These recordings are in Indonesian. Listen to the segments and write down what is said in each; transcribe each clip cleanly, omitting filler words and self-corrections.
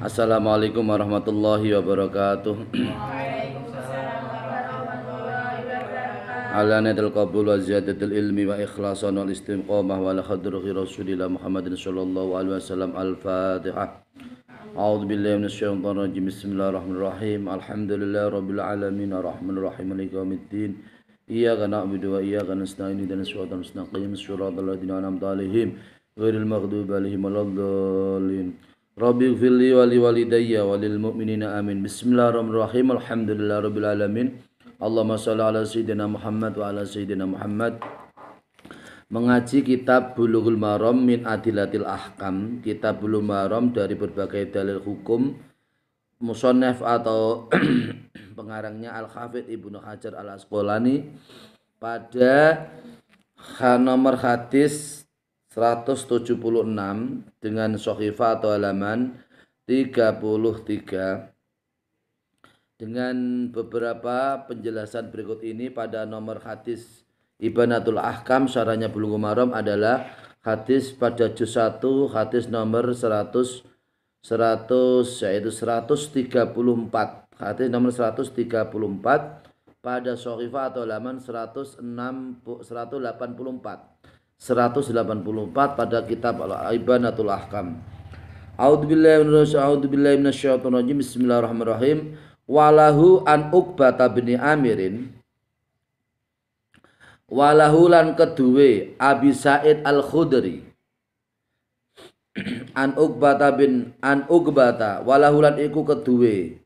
Assalamualaikum warahmatullahi wabarakatuh. Ala nadal qabul wa ziyadatul ilmi wa ikhlasan wal istiqamah wa la khadruhi rasulillah Muhammadin sallallahu alaihi wasallam. Al-Fatihah. A'udzu billahi minasyaitonir rajim. Bismillahirrahmanirrahim. Alhamdulillahi rabbil alamin arrahmanir rahim maliki yaumiddin. Iyyaka na'budu wa iyyaka nasta'in ihdinas siratal mustaqim siratal ladzina an'amta 'alaihim ghairil maghdubi 'alaihim waladdallin. Rabbi ighfirli wa li walidayya wa lil mu'minina amin. Bismillahirrahmanirrahim. Alhamdulillahirabbil alamin. Allahumma shalli ala sayyidina Muhammad wa ala sayyidina Muhammad. Mengaji kitab Bulughul Maram min Adillatil Ahkam. Kitab Bulughul Maram dari berbagai dalil hukum. Musannaf atau pengarangnya Al-Hafidz Ibnu Hajar Al-Asqalani pada nomor hadis 176 dengan Shahifah atau halaman 33 dengan beberapa penjelasan berikut ini. Pada nomor hadis Ibanatul Ahkam syarahnya Bulughul Maram adalah hadis pada juz 1 hadis nomor 100 yaitu 134, hadis nomor 134 pada Shahifah atau halaman 184 pada kitab Ibanatul Ahkam. A'udzubillahi minasyaitonir rajim. Bismillahirrahmanirrahim. Walahu an Uqbah bin Amirin. Walahu lan keduwe Abi Sa'id Al-Khudri. An Uqbah walahu lan iku keduwe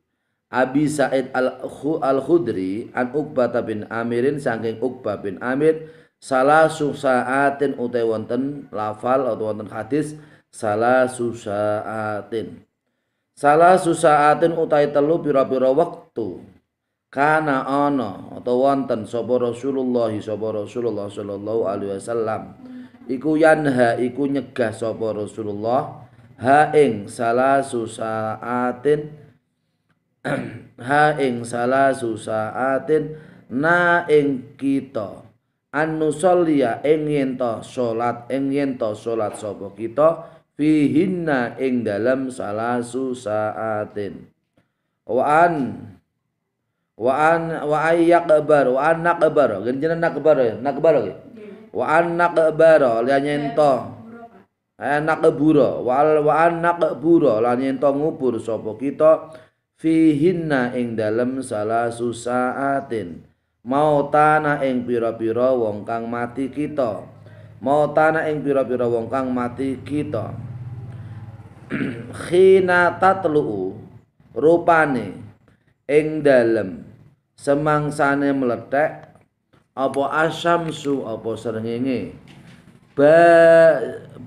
Abi Sa'id Al-Khudri an Uqbah bin Amirin saking Uqbah bin Amir salah susaatin utai wonten lafal atau wonten hadis salah susaatin utai telu pira-pira wektu kana ana atau wonten sapa Rasulullah sallallahu alaihi wasallam iku yanha iku nyegah sapa Rasulullah ha ing salah susaatin na ing kita an-nusolliya ing yen to salat sapa kita fihinna ing dalam salasu saatin wa an naqbar genjena naqbar wa an naqbar lan yen to naqbura wa an naqbura lan yen to ngubur sapa kita fihinna ing dalam salasu saatin mautana ing pira-pira wong kang mati kita khina tatlu rupane ing dalem semangsane meletek apa asyamsu apa srengenge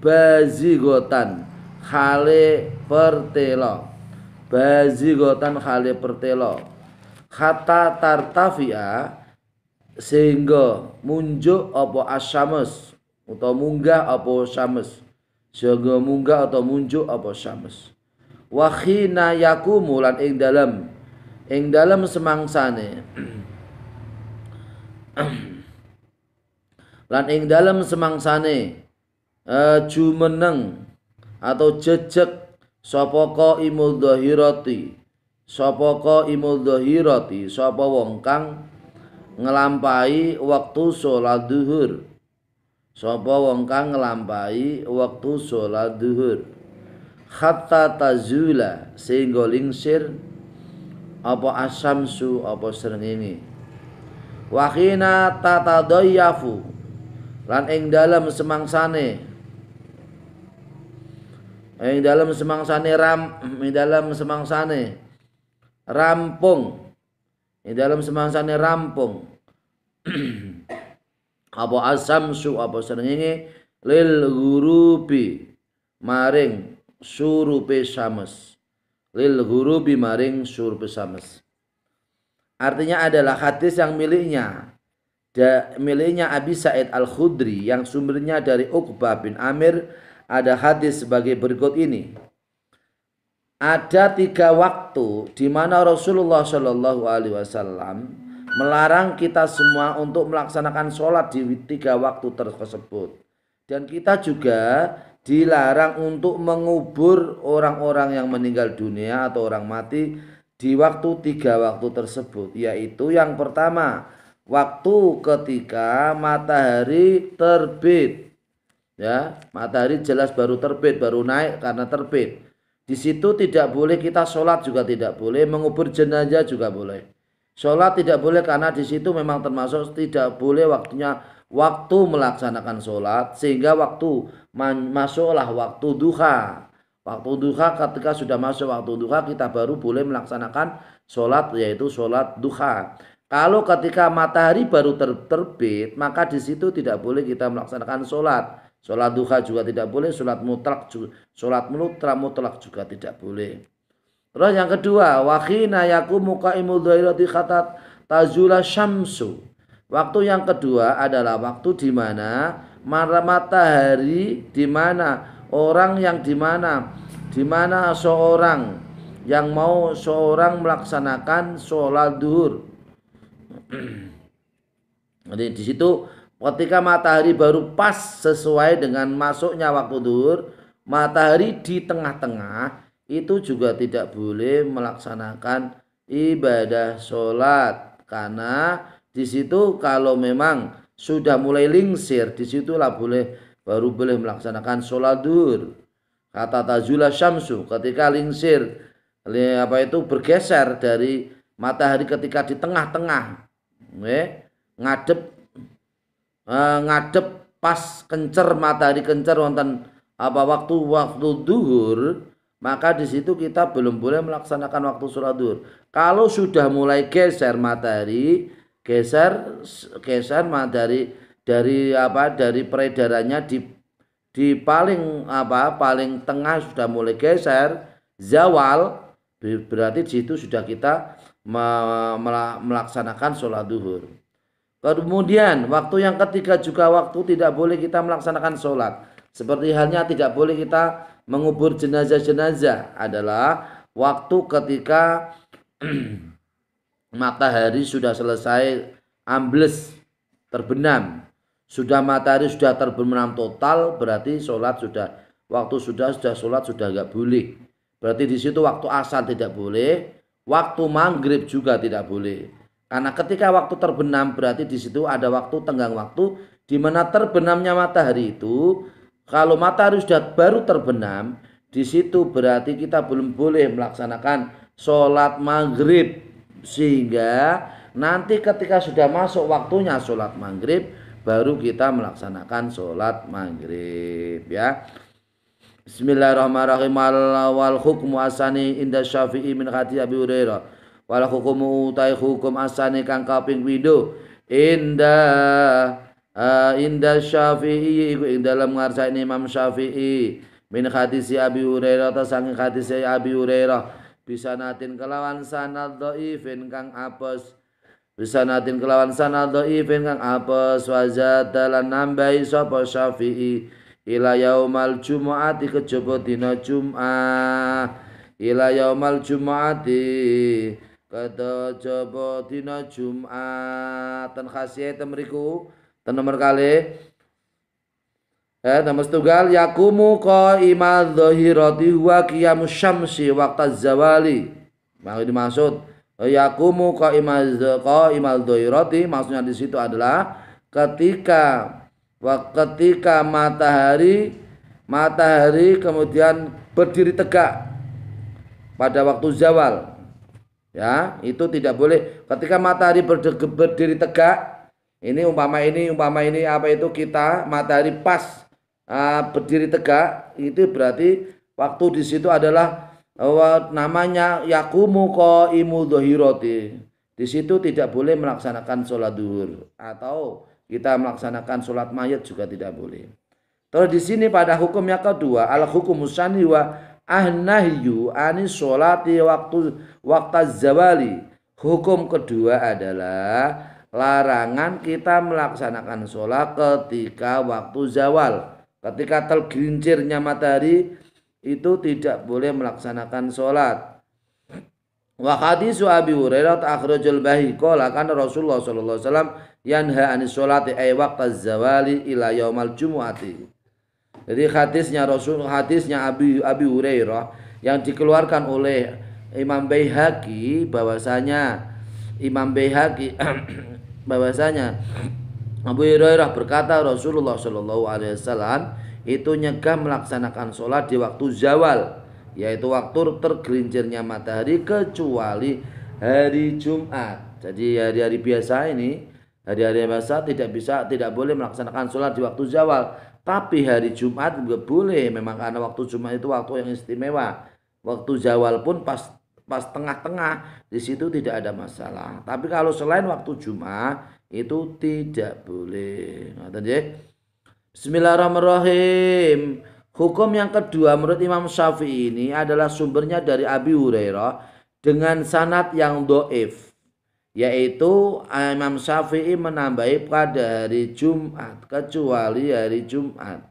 bazigotan khale pertelo kata tartafia sehingga munjuk apa asyams atau munggah apa syams wa khina yakumu lan ing dalam semangsane jumeneng atau jejeg sapa qaimul dhahirati sapa wong kang ngelampahi waktu sholat duhur hatta tazula sehingga lingsir apa asyamsu apa srengenge wa khina tatadayyafu lan ing dalam semangsane rampung apa asamsu apa srengenge lil ghurubi maring surupe syams artinya adalah hadis yang miliknya Abi Sa'id Al-Khudri yang sumbernya dari Uqbah bin Amir. Ada hadis sebagai berikut ini. Ada 3 waktu di mana Rasulullah Shallallahu Alaihi Wasallam melarang kita semua untuk melaksanakan sholat di 3 waktu tersebut. Dan kita juga dilarang untuk mengubur orang-orang yang meninggal dunia atau orang mati di waktu 3 waktu tersebut, yaitu yang pertama waktu ketika matahari terbit, ya, matahari jelas baru terbit, baru naik karena terbit. Di situ tidak boleh kita sholat, juga tidak boleh mengubur jenazah, juga boleh. Sholat tidak boleh karena di situ memang termasuk tidak boleh waktunya waktu melaksanakan sholat, sehingga waktu masuklah waktu duha. Waktu duha, ketika sudah masuk waktu duha kita baru boleh melaksanakan sholat, yaitu sholat duha. Kalau ketika matahari baru terbit, maka di situ tidak boleh kita melaksanakan sholat. Sholat duha juga tidak boleh, sholat mutlak juga tidak boleh. Terus yang kedua, wakhina yakumu qaimul dhairati khatat tazula syamsu. Waktu yang kedua adalah waktu di mana matahari, di mana orang yang di mana seorang yang mau seorang melaksanakan sholat duhur. Jadi di situ ketika matahari baru pas sesuai dengan masuknya waktu duhur, matahari di tengah-tengah, itu juga tidak boleh melaksanakan ibadah sholat, karena di situ kalau memang sudah mulai lingsir, disitulah baru boleh melaksanakan sholat duhur. Kata tazula syamsu, ketika lingsir bergeser dari matahari ketika di tengah-tengah, ngadep pas kencer matahari kencer wonten waktu duhur, maka di situ kita belum boleh melaksanakan waktu sholat duhur. Kalau sudah mulai geser matahari, geser matahari dari peredarannya di paling tengah sudah mulai geser, zawal, berarti di situ sudah kita melaksanakan sholat duhur. Kemudian waktu yang ketiga juga waktu tidak boleh kita melaksanakan sholat, seperti halnya tidak boleh kita mengubur jenazah-jenazah, adalah waktu ketika matahari sudah selesai ambles, terbenam, matahari sudah terbenam total, berarti sholat sudah sholat sudah nggak boleh. Berarti di situ waktu asar tidak boleh, waktu maghrib juga tidak boleh. Karena ketika waktu terbenam berarti di situ ada waktu tenggang waktu di mana terbenamnya matahari itu. Kalau matahari sudah baru terbenam, di situ berarti kita belum boleh melaksanakan sholat maghrib, sehingga nanti ketika sudah masuk waktunya sholat maghrib baru kita melaksanakan sholat maghrib, ya. Bismillahirrahmanirrahim. Wal hukmu asani inda Syafi'i min hadits Abi Hurairah. Wal hukmu utai hukum asani kang kaping pindho inda Syafi'i iku ing dalam ngarsane Imam Syafi'i min hadits Abi Hurairah ta saking hadits Abi Hurairah bisanatin kelawan sanad dhaifin kang apes, bisanatin kelawan sanad dhaifin kang apes, wazadalan nambahi sapa Syafi'i ila yaumal jumu'ati kejaba dina Jumat, ila yaumal jumu'ati kejaba dina Jumat. Ten khasiyah temriku ten nomor kali nomor setunggal yakumu qaimal dhahirati wa qiyamus syamsi waqta zawali. Maka dimaksud yakumu qaimal dhahirati, maksudnya di situ adalah ketika matahari kemudian berdiri tegak pada waktu zawal, ya, itu tidak boleh. Ketika matahari berdiri tegak, ini umpama ini kita matahari pas berdiri tegak, itu berarti waktu di situ adalah namanya yakumu qaimu dhahirati. Di situ tidak boleh melaksanakan sholat duhur, atau kita melaksanakan sholat mayat juga tidak boleh. Terus di sini pada hukum yang kedua, al hukum musani wa ahnahyu anis sholati waktu zawali. Hukum kedua adalah larangan kita melaksanakan sholat ketika waktu zawal. Ketika tergelincirnya matahari itu tidak boleh melaksanakan sholat. Wa hadisu Abi Hurairah akhrajul Baihaqi qala kana Rasulullah sallallahu alaihi wasallam yanha anis sholati ay waqtaz zawali ila yaumal jumu'ati. Jadi hadisnya Abi Hurairah yang dikeluarkan oleh Imam Baihaqi bahwasanya bahwasanya Abu Hurairah berkata Rasulullah Shallallahu Alaihi Wasallam itu nyegah melaksanakan sholat di waktu zawal, yaitu waktu tergelincirnya matahari, kecuali hari Jumat. Jadi hari-hari biasa ini, hari-hari biasa tidak boleh melaksanakan sholat di waktu zawal. Tapi hari Jumat juga boleh, memang karena waktu Jumat itu waktu yang istimewa. Waktu zawal pun pas tengah-tengah, di situ tidak ada masalah. Tapi kalau selain waktu Jumat itu tidak boleh. Bismillahirrahmanirrahim. Hukum yang kedua menurut Imam Syafi'i ini adalah sumbernya dari Abi Hurairah dengan sanad yang dhaif, yaitu Imam Syafi'i menambahi pada hari Jumat kecuali hari Jumat.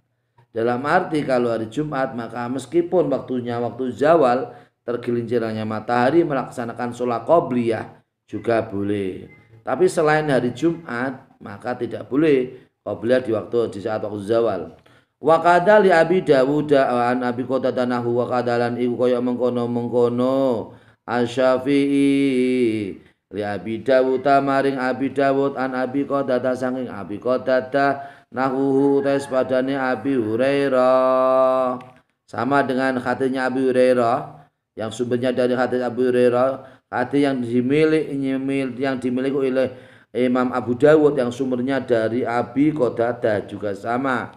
Dalam arti kalau hari Jumat maka meskipun waktunya waktu zawal, tergelincirnya matahari, melaksanakan sholat qobliyah juga boleh. Tapi selain hari Jumat maka tidak boleh qobliyah di saat waktu zawal. Wa qada li Abi Dawud an Abi Qatadah nahu wa qadalan iku kaya mengkono Asy-Syafi'i li Abi Dawud maring Abi Dawud an Abi Qatadah saking Abi Qatadah nahu tes padane Abi Hurairah, sama dengan hadisnya Abi Hurairah yang sumbernya dari hadis Abi Hurairah, hadis yang dimiliki oleh Imam Abu Dawud yang sumbernya dari Abi Qatadah juga sama,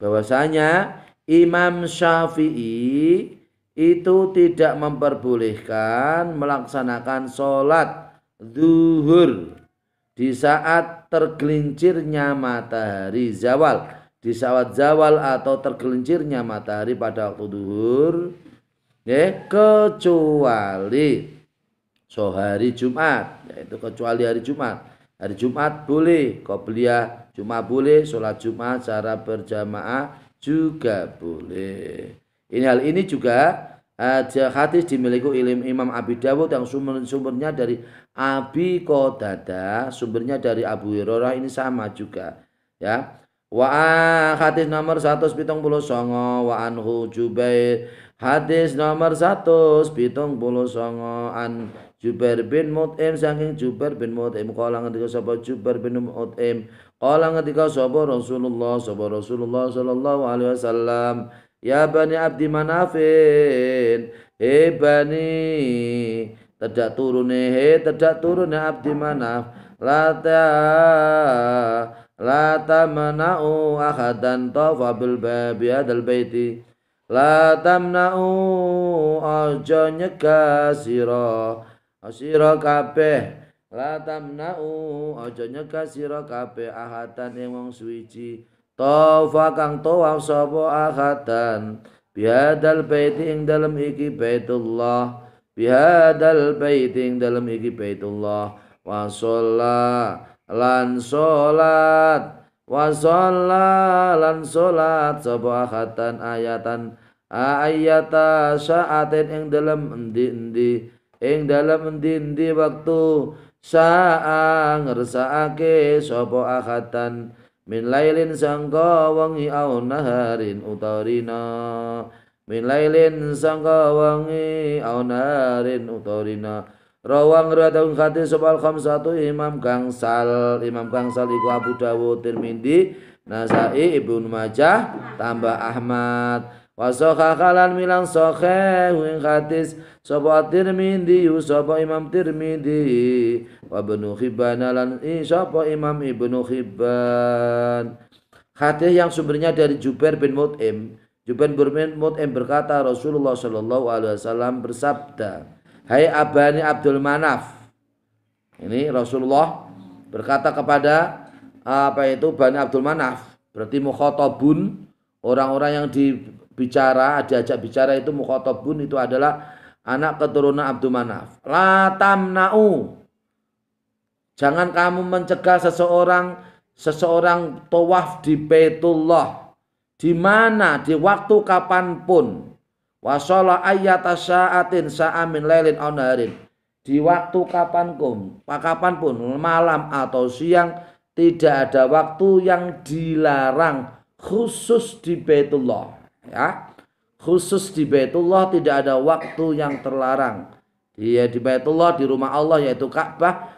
bahwasanya Imam Syafi'i itu tidak memperbolehkan melaksanakan sholat zuhur di saat tergelincirnya matahari zawal, di saat zawal atau tergelincirnya matahari pada waktu zuhur, kecuali hari Jumat, yaitu kecuali hari Jumat. Hari Jumat boleh qobliyah Jumat, boleh sholat Jumat secara berjamaah juga boleh. Hal ini juga hadis dimiliki Imam Abi Dawud yang sumbernya dari Abi Qatadah, sumbernya dari Abu Hurairah, ini sama juga ya. Wa hadis nomor 179 wa anhu Jubair, hadis nomor 179 an Jubair bin Mut'im saking Jubair bin Mut'im kala ngendika sapa Jubair bin Mut'im kala ngendika sapa Rasulullah sallallahu alaihi wasallam, ya bani Abdi Manafin, bani tidak turune Abdi Manaf, lata mana'u ahadan tafa bil babi hadal baiti, la tamna'u aja nyegah sira kabeh, la tamna'u aja nyegah sira kabeh ahadan ing wong suwiji tafa kang tawaf sapa ahadan bihadal baiti ing dalem iki baitullah, bihadal baiti ing dalem iki baitullah, wa lan salat sapa ahadan ayata saatin ing dalem endi waktu sa'a ngersakake sapa ahadan min lailin sangka wengi au naharin utarina, min lailin sangka wengi au naharin utarina. Rawang radang hadis sapa khamsatu Imam Gangsal iku Abu Dawud, Tirmidzi, Nasa'i, Ibnu Majah tambah Ahmad. Wasakha kalan milang sahih ing hadis sapa Tirmidzi sapa Imam Tirmidzi, wa Ibnu Hibban lan sapa Imam Ibnu Hibban. Hadis yang sumbernya dari Jubair bin Mut'im. Jubair bin Mut'im berkata Rasulullah sallallahu alaihi wasallam bersabda, hai abani Abdul Manaf. Ini Rasulullah berkata kepada Bani Abdul Manaf, berarti mukhatabun, orang-orang yang diajak bicara itu mukhatabun, itu adalah anak keturunan Abdul Manaf. La tamna'u, jangan kamu mencegah seseorang tawaf di Baitullah, di mana, di waktu kapanpun. Wa shala ayyata sa'atin sa'amin lailin aw naharin, di waktu kapanpun, malam atau siang, tidak ada waktu yang dilarang khusus di Baitullah, ya. Khusus di Baitullah tidak ada waktu yang terlarang. Dia di Baitullah, di rumah Allah yaitu Ka'bah,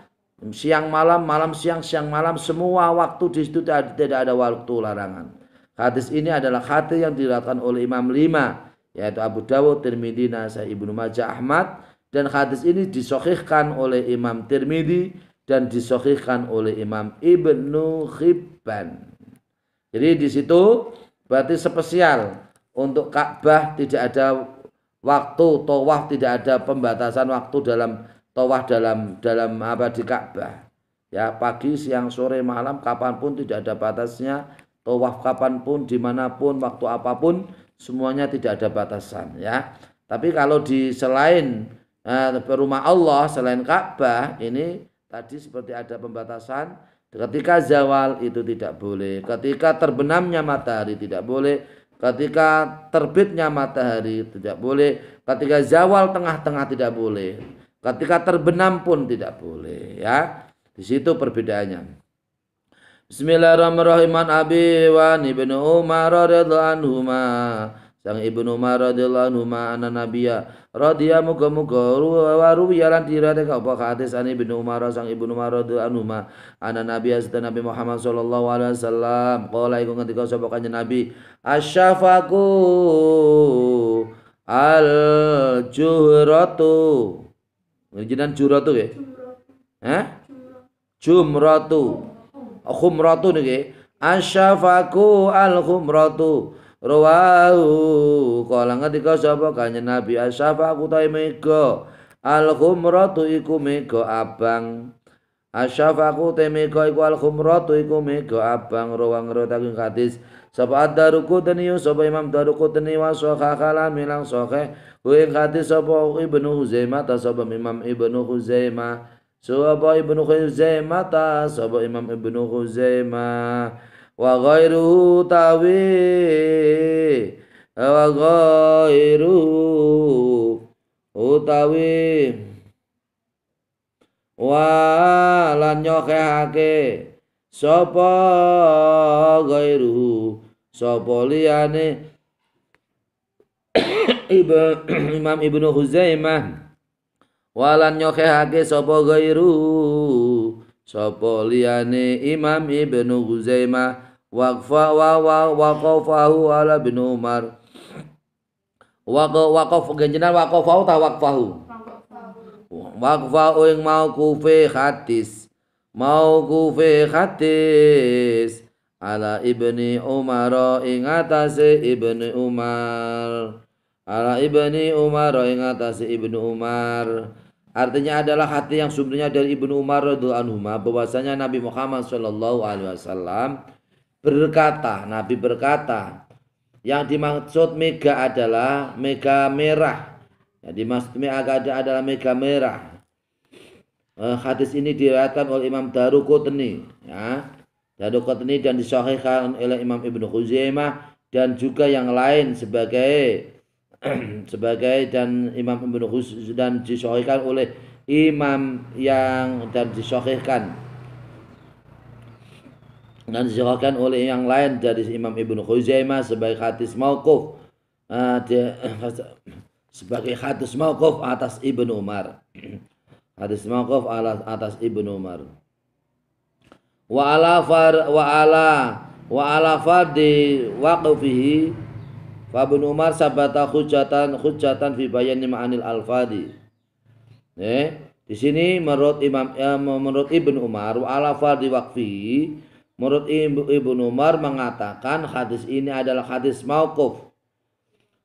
siang malam, malam siang, siang malam, semua waktu di situ tidak ada waktu larangan. Hadis ini adalah hadis yang diriwayatkan oleh Imam 5 yaitu Abu Dawud, Tirmidzi, Nasai, Ibnu Majah, Ahmad, dan hadis ini disahihkan oleh Imam Tirmidzi dan disahihkan oleh Imam Ibnu Hibban. Jadi di situ berarti spesial untuk Ka'bah, tidak ada waktu tawaf, tidak ada pembatasan waktu dalam tawaf dalam apa di Ka'bah. Ya, pagi, siang, sore, malam, kapanpun tidak ada batasnya. Tawaf kapanpun, dimanapun, waktu apapun, semuanya tidak ada batasan. Ya. Tapi kalau di selain rumah Allah, selain Ka'bah, ini tadi seperti ada pembatasan. Ketika zawal itu tidak boleh, ketika terbenamnya matahari tidak boleh, ketika terbitnya matahari tidak boleh, ketika zawal tengah-tengah tidak boleh, ketika terbenam pun tidak boleh, ya. Di situ perbedaannya. Bismillahirrahmanirrahim. Abi wa ibnu Umar radhiyallahu anhuma, sang Ibnu Umar radhiyallahu anhuma anna nabiyya radhiya muga-muga waruya lan diriwayatake apa hadis an Ibnu Umar sang Ibnu Umar radhiyallahu anhuma anna nabiyya sedaya Nabi Muhammad sallallahu alaihi wasallam qala iku ngendika sapa kanjeng Nabi asyafaku al juhratu jenengan juratu nggih jumratu khumratu niki asyafaku al khumratu rawahu kala ngendika sapa kanjeng Nabi asyafaku ta mega al khumratu iku mega abang asyafaku te mega iku al khumratu iku mega abang rawang rawang hadis sapa ad-Daruqutni sapa Imam Daruqutni wa sahha milang sahih ing hadis sapa Ibnu Huzaimah ta sapa Imam Ibnu Huzaimah sapa Ibnu Huzaimah ta sapa Imam Ibnu Huzaimah wa ghairuhu tawi wa ghairuhu utawi wa lan nyokehake sapa ghairuhu sapa liyane Imam Ibnu Huzaimah walan nyokehake sapa ghairuhu sapa liyane Imam Ibnu Huzaimah waqfa wa waqafahu ala bin Umar waqaf genjenan waqafahu ta waqfahu waqfahu ing mauqufi hadis ala Ibni Umar ing atase Ibnu Umar ala Ibni Umar ing atase Ibnu Umar. Artinya adalah hati yang sumbernya dari Ibnu Umar radhiyallahu anhu bahwasanya Nabi Muhammad sallallahu alaihi wasallam berkata, Nabi berkata, yang dimaksud mega adalah mega merah. Yang dimaksud mega adalah mega merah. Hadis ini diriwayatkan oleh Imam Daruqutni, ya. Daruqutni dan disahihkan oleh Imam Ibnu Khuzaimah dan juga yang lain sebagai dan Imam Ibnu Khuzaimah dan disahihkan oleh imam yang dan disahihkan oleh yang lain dari Imam Ibnu Khuzaimah sebagai hadis mauquf atas Ibnu Umar. Hadis mauquf atas Ibnu Umar. Wa ala fardi waqfihi fa Ibnu Umar sabata hujjatan fi bayani ma'anil alfadi. Di sini menurut Ibnu Umar wa ala fardi waqfihi, menurut Ibnu Umar mengatakan hadis ini adalah hadis mauquf.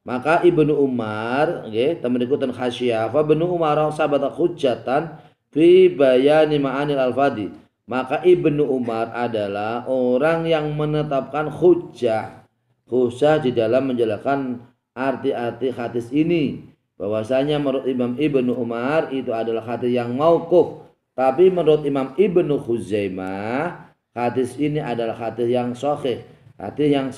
Maka Ibnu Umar teman ikutan khasyah fa Ibnu Umar sabata hujjatan fi bayani ma'anil alfadi. Maka Ibnu Umar adalah orang yang menetapkan hujjah di dalam menjelaskan arti-arti hadis ini. Bahwasanya menurut Imam Ibnu Umar itu adalah hadis yang mauquf. Tapi menurut Imam Ibnu Khuzaimah hadis ini adalah hadis yang sahih. Hadis yang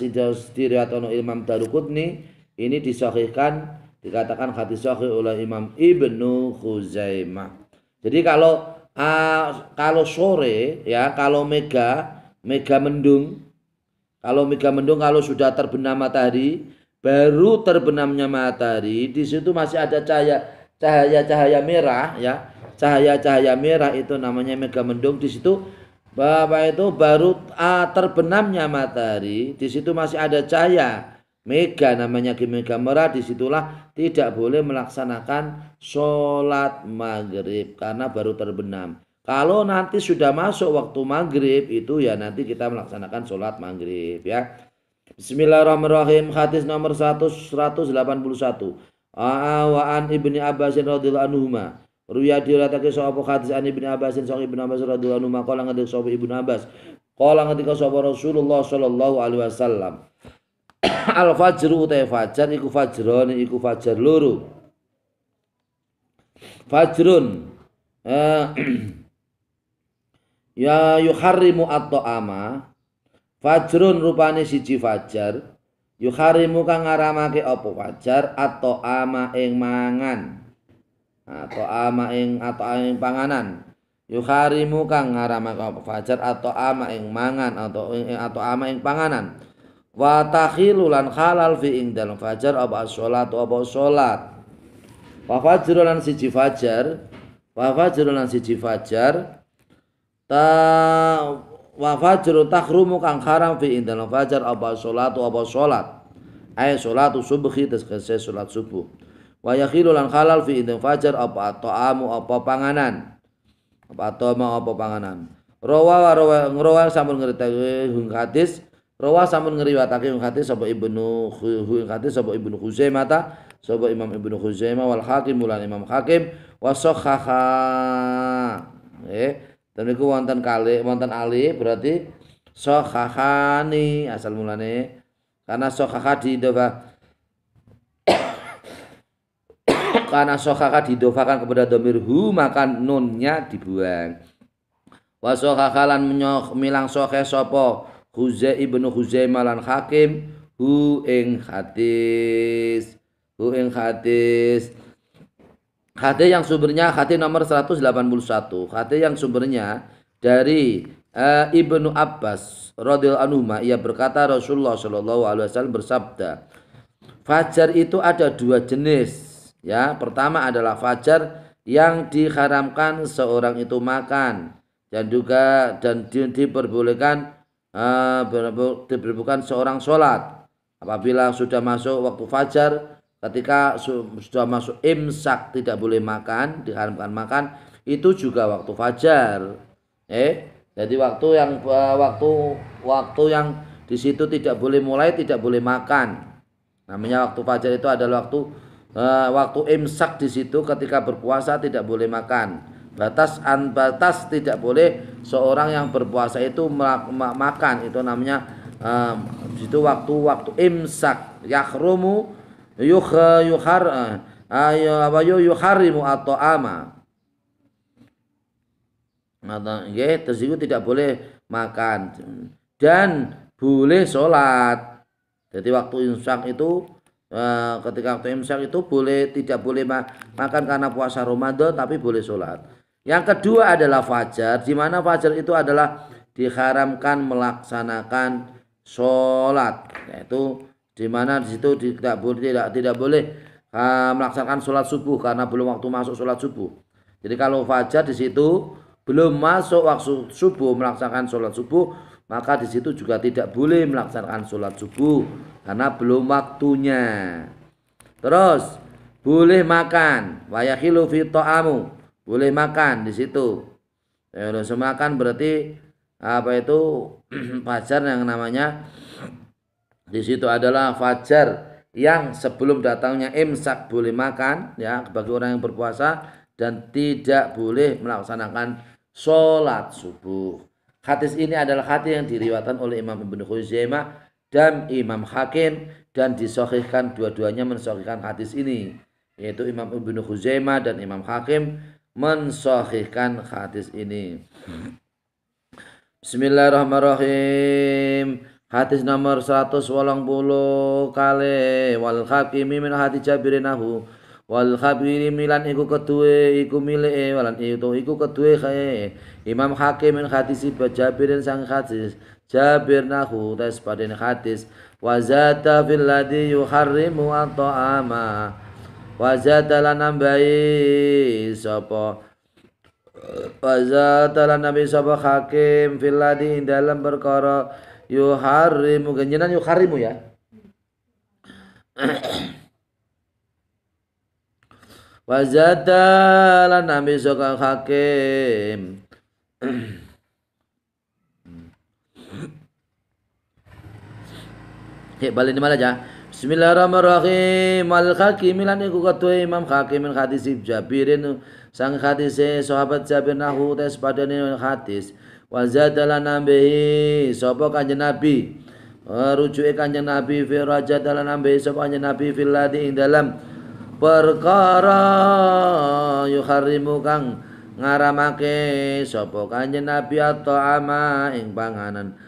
diriwayatkan oleh Imam Daruqutni ini disahihkan, dikatakan hadis sahih oleh Imam Ibnu Khuzaimah. Jadi kalau sore ya, kalau mega mendung, Kalau megamendung kalau sudah terbenam matahari, baru terbenamnya matahari, di situ masih ada cahaya merah ya. Cahaya merah itu namanya megamendung. Di situ Bapak itu baru terbenamnya matahari, di situ masih ada cahaya mega namanya mega merah, disitulah tidak boleh melaksanakan sholat maghrib karena baru terbenam. Kalau nanti sudah masuk waktu maghrib itu ya nanti kita melaksanakan sholat maghrib ya. Bismillahirrahmanirrahim. Hadis nomor 181. An Ibni Abbas radhiyallahu anhuma. Ruya diriwayatake sapa hadis an Ibnu Abbas sang Ibnu Abbas radhiyallahu anhu qala ngendika sapa Ibnu Abbas qala ngendika sapa Rasulullah sallallahu alaihi wasallam al fajru ta fajar iku fajrone iku fajar loro fajrun ya yuharrimu at-ta'ama fajrun rupane siji fajar yuharrimu kang ngaramake apa fajar at-ta'ama ing mangan atau ama ing panganan yukharimu kang ngaramake apa fajar atau ama ing mangan atau ama ing panganan wa takhilu lan halal fi ing dalem fajar apa salat wa fajrun lan siji fajar ta wa fajrun takhrumu kang haram fi ing dalem fajar apa salat ay salatu subhi tegese salat subuh. Wa yakhilu lan halal fi idin fajar apa ta'amu apa panganan. Apa ta'amu apa panganan. Rawa sampun ngriwayatake hadis, sampun ngriwayatake hadis sapa Ibnu Khuzaimah sapa Imam Ibnu Khuzaimah wal Hakim lan Imam Hakim wa sahhaha. Dan niku wonten alif berarti sahhahani asal mulane karena sahhaha karena sokhaka didofakan kepada dhamir hu maka nunnya dibuang. Wa sokhakalan milang sokhe sopo Ibnu Khuzaimah lan Hakim hu ing hadis yang sumbernya hadis nomor 181. Hadis yang sumbernya dari Ibnu Abbas radhiyallahu anhu ia berkata Rasulullah sallallahu alaihi wasallam bersabda fajar itu ada dua jenis. Ya, pertama adalah fajar yang diharamkan seorang itu makan dan diperbolehkan seorang sholat apabila sudah masuk waktu fajar. Ketika sudah masuk imsak tidak boleh makan, diharamkan makan, itu juga waktu fajar. Jadi waktu yang di situ tidak boleh mulai, tidak boleh makan. Namanya waktu fajar itu adalah waktu imsak. Di situ ketika berpuasa tidak boleh makan. Batas tidak boleh seorang yang berpuasa itu makan. Itu namanya di situ waktu imsak. Yahrumu yuharimu atau ama. Tersebut tidak boleh makan dan boleh sholat. Jadi waktu imsak itu ketika waktu imsak itu tidak boleh makan karena puasa Ramadan, tapi boleh sholat. Yang kedua adalah fajar, di mana fajar itu adalah diharamkan melaksanakan sholat, yaitu di mana di situ tidak boleh melaksanakan sholat subuh karena belum waktu masuk sholat subuh. Jadi kalau fajar di situ belum masuk waktu subuh melaksanakan sholat subuh, maka di situ juga tidak boleh melaksanakan sholat subuh karena belum waktunya. Terus boleh makan, wayakhilu fi ta'amu, boleh makan di situ. Makan berarti apa itu fajar yang namanya di situ adalah fajar yang sebelum datangnya imsak boleh makan ya bagi orang yang berpuasa dan tidak boleh melaksanakan sholat subuh. Hadis ini adalah hadis yang diriwayatkan oleh Imam Ibnu Khuzaimah dan Imam Hakim dan disahihkan, dua-duanya mensahihkan hadis ini, yaitu Imam Ibnu Khuzaimah dan Imam Hakim mensahihkan hadis ini. Bismillahirrahmanirrahim. Hadis nomor 180 kali wal Hakimi min hadis Jabirinahu wal khabiri milan iku kedue iku milike walan itu iku kedue kae Imam Hakim min hadis Jabirin sang hadis Jabir nahu tes padane hadis wa zata fil ladzi yuharrimu at-ta'ama wa zata lan nambahi sapa wa zata lan nabi sapa hakim fil ladzi dalam perkara yuharrimu genjenan yuharrimu ya wa zata lan nabi sapa hakim balik ni malah aja. Bismillahirrahmanirrahim. Al-Hakim lan iku ketua Imam Hakim hadis Jabirin sang hadis sahabat Jabir nahu tes padane hadis. Wa zadalan nambahi sapa Kanjeng Nabi. Rujuke Kanjeng Nabi fi rajadalan nambahi sapa Kanjeng Nabi fil ladzi ing dalam perkara yuharrimu kang ngaramake sapa Kanjeng Nabi at-ta'ama ing panganan.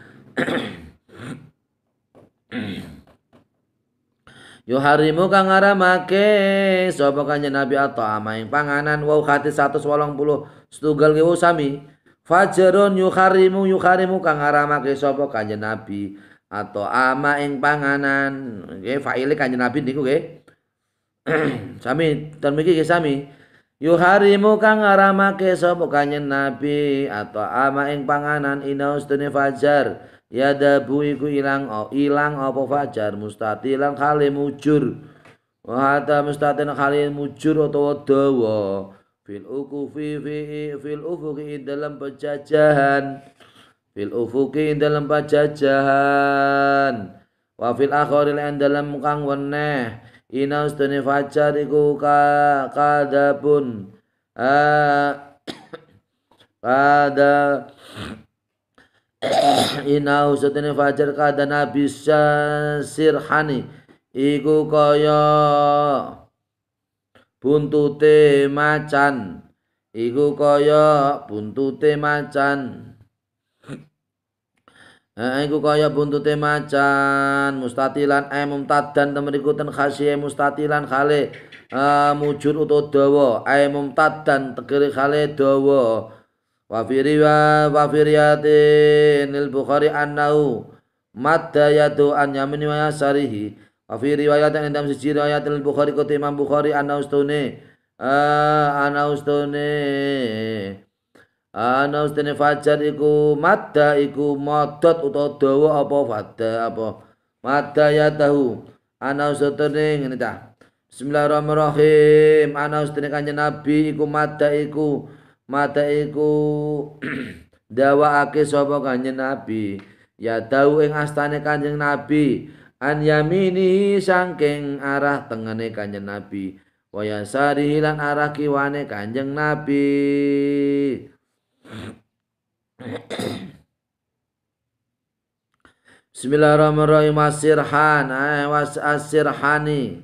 Yuharimu kang ngaramake sapa Kanjeng Nabi at-ta'ama ing panganan wa hadis 180 setunggal kewu sami fajarun yuharimu kang ngaramake sapa Kanjeng Nabi at-ta'ama ing panganan nggih faile Kanjeng Nabi niku nggih sami termiki nggih sami yuharimu kang ngaramake sapa Kanjeng Nabi at-ta'ama ing panganan inaustune fajar ya dabu iku ilang apa fajar mustatilan khale mujur wa hata mustatilan khale mujur utawa dawa fil ufuqi dalam penjajahan wa fil akhir dalam kang weneh ina ustune fajar iku kadapun kada inau satene fajar kada nabi sirhani iku kaya buntute macan iku kaya buntute macan mustatilan mumtadan temrikutan khasye mustatilan khale mujur utawa dawa mumtadan tegere khale dawa wa fi riwayatin al-Bukhari annahu madda yadu an yamini wa yasarihi wa fi riwayatin dalam siji riwayat al-Bukhari kota Imam Bukhari ana ustune fajar iku madda iku modot utawa dawa apa fadda apa madda yadahu ana ustune ngene ta Bismillahirrahmanirrahim ana ustune Kanjeng Nabi iku madda iku dawaake sapa Kanjeng Nabi ya tau ing astane Kanjeng Nabi an yamini saking arah tengene Kanjeng Nabi wa yasarihi lan arah kiwane Kanjeng Nabi. Bismillahirrahmanirrahim asirhani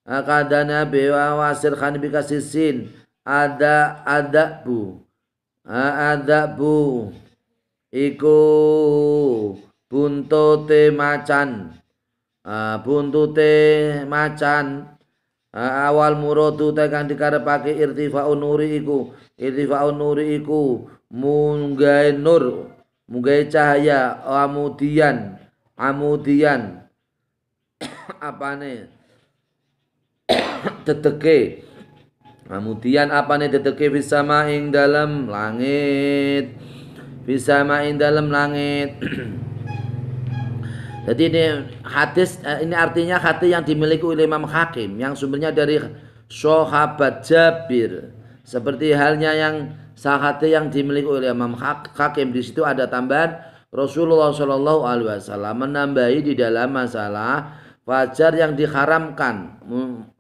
akadana bewa wasirhani bikasisin adabu iku buntute macan awal muradu tekan dikarepake irtifaun nuri iku munggahe nur munggahe cahaya amudian apane dedeke kemudian apane dedeke bisama ing dalam langit jadi ini hadis ini artinya hadis yang dimiliki oleh Imam Hakim yang sumbernya dari sahabat Jabir seperti halnya yang hadis yang dimiliki oleh Imam Hakim. Di situ ada tambahan Rasulullah Shallallahu Alaihi Wasallam menambahi di dalam masalah fajar yang diharamkan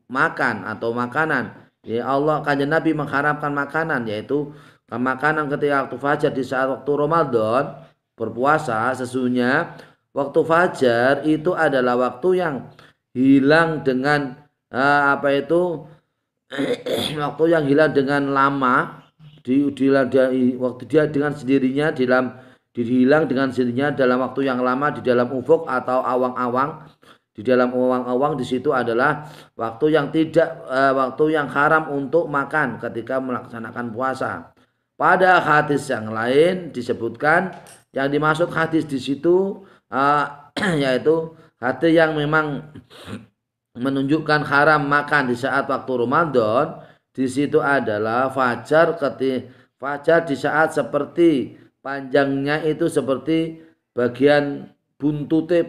makan atau makanan. Ya Allah, Kanjeng Nabi mengharamkan makanan, yaitu makanan ketika waktu fajar di saat waktu Ramadan berpuasa. Sesungguhnya waktu fajar itu adalah waktu yang hilang dengan waktu yang hilang dengan lama waktu dia dengan sendirinya hilang dengan sendirinya dalam waktu yang lama di dalam ufuk atau awang-awang. Di dalam awang-awang di situ adalah waktu yang waktu yang haram untuk makan ketika melaksanakan puasa. Pada hadis yang lain disebutkan Yang dimaksud hadis di situ yaitu hadis yang memang menunjukkan haram makan di saat waktu Ramadan. Di situ adalah fajar di saat seperti panjangnya itu seperti bagian buntute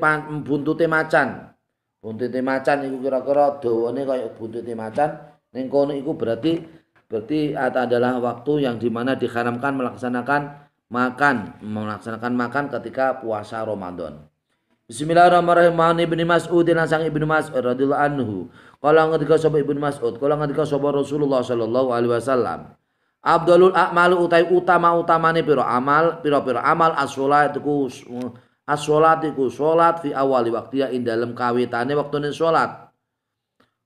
macan. Buntute macan itu kira-kira dawane kaya buntute macan. Ning kono iku berarti adalah waktu yang dimana diharamkan melaksanakan makan ketika puasa Ramadan. Bismillahirrahmanirrahim. Ibnu Mas'ud lan sang Ibnu Mas'ud radhiyallahu anhu. Kala ngendika sapa Ibnu Mas'ud, kala ngendika sapa Rasulullah sallallahu alaihi wasallam. Abdulul a'malu utai utama-utamane pira amal as-sholat iku sholat fi awali waqtiha ing dalem kawitane wektune sholat.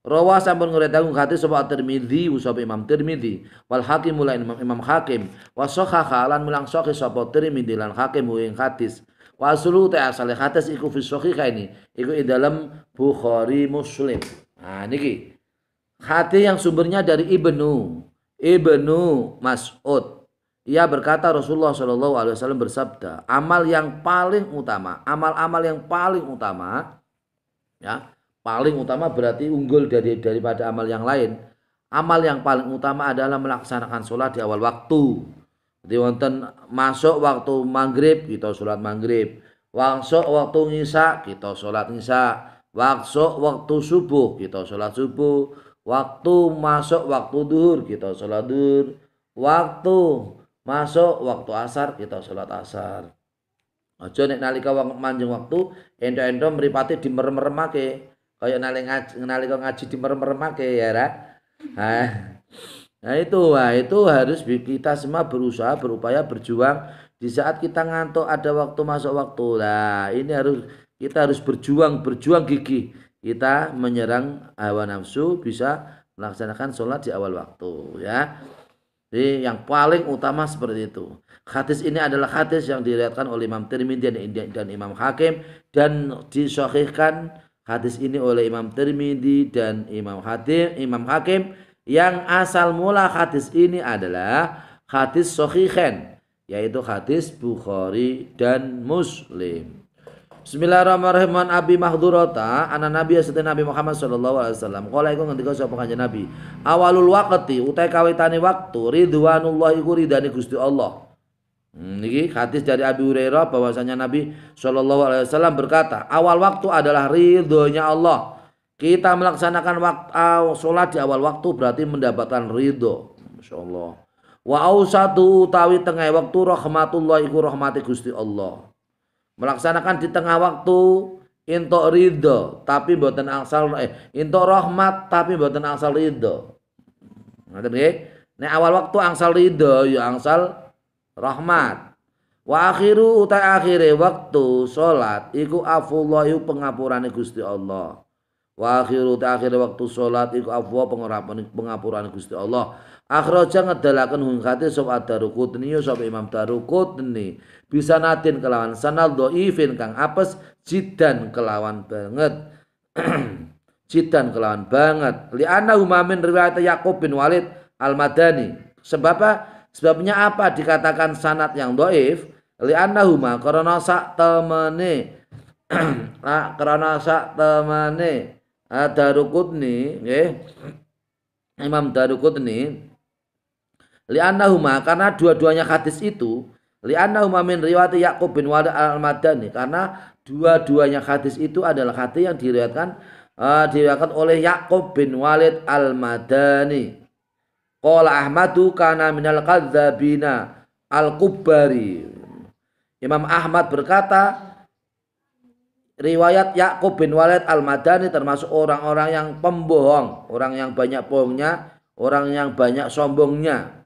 Rawa sampun ngriwayatake hadis sapa Tirmidzi sapa Imam Tirmidzi wal Hakim lan Imam Hakim wa sahhaha lan mulang sahih sapa Tirmidzi lan Hakim ing hadis. Wa aslu ta asale hadis iku fi sahihaini iku ing dalem Bukhari Muslim. Nah niki hadis yang sumbernya dari Ibnu Mas'ud. Ia berkata Rasulullah Shallallahu Alaihi Wasallam bersabda, amal yang paling utama, ya paling utama berarti unggul daripada amal yang lain. Amal yang paling utama adalah melaksanakan sholat di awal waktu. Jadi wonten masuk waktu maghrib kita sholat maghrib, masuk waktu ngisya kita sholat ngisya, masuk waktu subuh kita sholat subuh, waktu masuk waktu duhur kita sholat duhur, waktu masuk waktu asar kita sholat asar. Aja nek nalika manjing waktu endo-endo mripate dimerem-meremake kaya nalika ngaji dimerem-meremake ya ra. Nah itu harus kita semua berupaya berjuang di saat kita ngantuk ada waktu masuk waktu. Nah ini kita harus berjuang gigih. Kita menyerang hawa nafsu bisa melaksanakan sholat di awal waktu ya. Jadi yang paling utama seperti itu. Hadis ini adalah hadis yang diriwayatkan oleh Imam Tirmidzi dan Imam Hakim dan disahihkan hadis ini oleh Imam Tirmidzi dan Imam Hakim yang asal mula hadis ini adalah hadis sahihain yaitu hadis Bukhari dan Muslim. Bismillahirrahmanirrahim. Abi Mahdurata ana Nabi sayyidina Nabi Muhammad sallallahu alaihi wasallam. Kala iku ngendika sapa kanjeng Nabi, awalul waqti utai kawitane waktu ridwanullah iku ridane Gusti Allah. Niki hadis dari Abi Hurairah bahwasanya Nabi sallallahu alaihi wasallam berkata, awal waktu adalah ridhonya Allah. Kita melaksanakan salat di awal waktu berarti mendapatkan ridho. Masyaallah. Wa ausatu utawi tengah waktu rahmatullah iku rahmati Gusti Allah. Melaksanakan di tengah waktu entuk ridho tapi mboten angsal entuk rahmat tapi mboten angsal ridho. Ngoten nggih. Nek awal waktu angsal ridho ya angsal rahmat. Wa akhiru utai akhire waktu salat iku afullah iku pengapurane Gusti Allah. Wa akhiru utai akhire waktu salat iku afwa pengapurane Gusti Allah. Akhraja ngedalaken hadis sapa Ad-Daruqutni sapa Imam Daruqutni bisa natin kelawan sanad dhaifin kang apes jidan kelawan banget. Li anna min riwayat Yaqub bin Walid Al-Madani. Sebabnya apa dikatakan sanad yang dhaif? Li anna karena sak temene Daruqutni nggih. Imam Daruqutni li'annahuma karena dua-duanya hadis itu li'annahuma min riwayat Yaqub bin Walid Al-Madani karena dua-duanya hadis itu adalah hadis yang diriwayatkan oleh Yaqub bin Walid Al-Madani. Qala Ahmadu kana minal kadzabina al-kubbari. Imam Ahmad berkata riwayat Yaqub bin Walid Al-Madani termasuk orang-orang yang pembohong, orang yang banyak bohongnya, orang yang banyak sombongnya.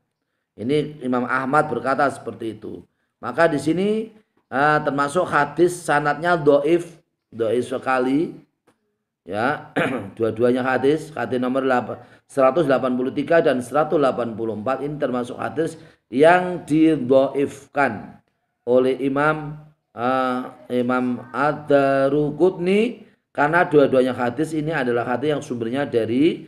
Ini Imam Ahmad berkata seperti itu. Maka di sini termasuk hadis sanadnya dhaif sekali. Ya, dua-duanya hadis nomor 183 dan 184 ini termasuk hadis yang didhaifkan oleh Imam Ad-Daruqutni karena dua-duanya hadis ini adalah hadis yang sumbernya dari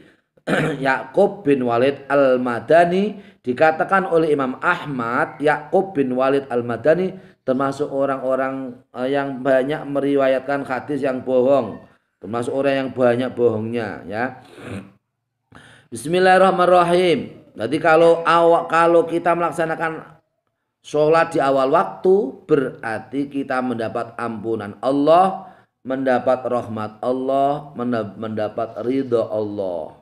Ya'qub bin Walid Al-Madani, dikatakan oleh Imam Ahmad Ya'qub bin Walid Al-Madani termasuk orang-orang yang banyak meriwayatkan hadis yang bohong, termasuk orang yang banyak bohongnya ya. Bismillahirrahmanirrahim. Jadi kalau kita melaksanakan sholat di awal waktu, berarti kita mendapat ampunan Allah, mendapat rahmat Allah, mendapat ridho Allah.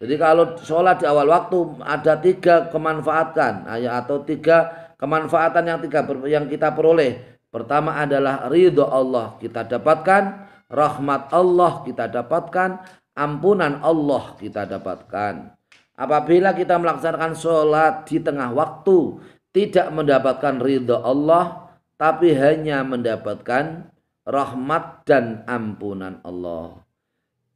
Jadi kalau sholat di awal waktu ada 3 kemanfaatan atau 3 kemanfaatan yang kita peroleh. Pertama adalah ridho Allah kita dapatkan, rahmat Allah kita dapatkan, ampunan Allah kita dapatkan. Apabila kita melaksanakan sholat di tengah waktu tidak mendapatkan ridho Allah, tapi hanya mendapatkan rahmat dan ampunan Allah.